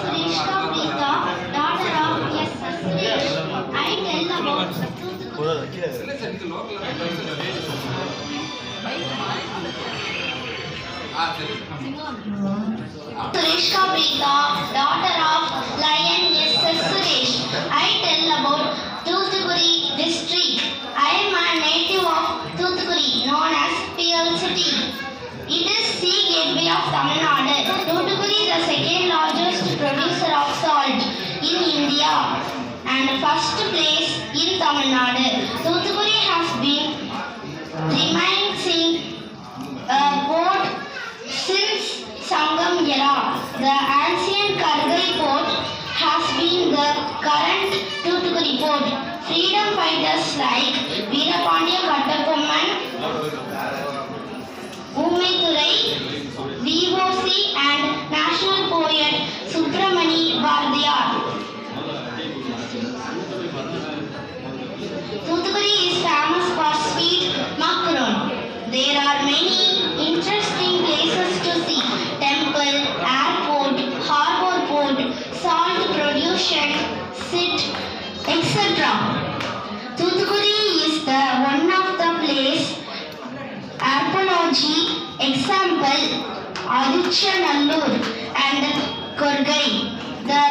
Sureshka Preeta, daughter of S.S. Suresh. I tell about Sureshka Preeta, daughter of Lion S.S. Suresh. I tell about Thoothukudi district. I am a native of Thoothukudi, known as Pearl City. It is sea gateway of Tamil Nadu. Thoothukudi is the second largest producer of salt in India and first place in Tamil Nadu. Thoothukudi has been remaining a port since Sangam era. The ancient Kargai port has been the current Thoothukudi port. Freedom fighters like Veerapandiya Kattabomman, Ummithurai, VOC and national poet Subramani Bharatiyar. Thoothukudi is famous for sweet macaron. There are many interesting places to see: temple, airport, harbour port, salt production, sit, etc. Thoothukudi is the one of the place archaeology, example Adichanallur and Kurgai. The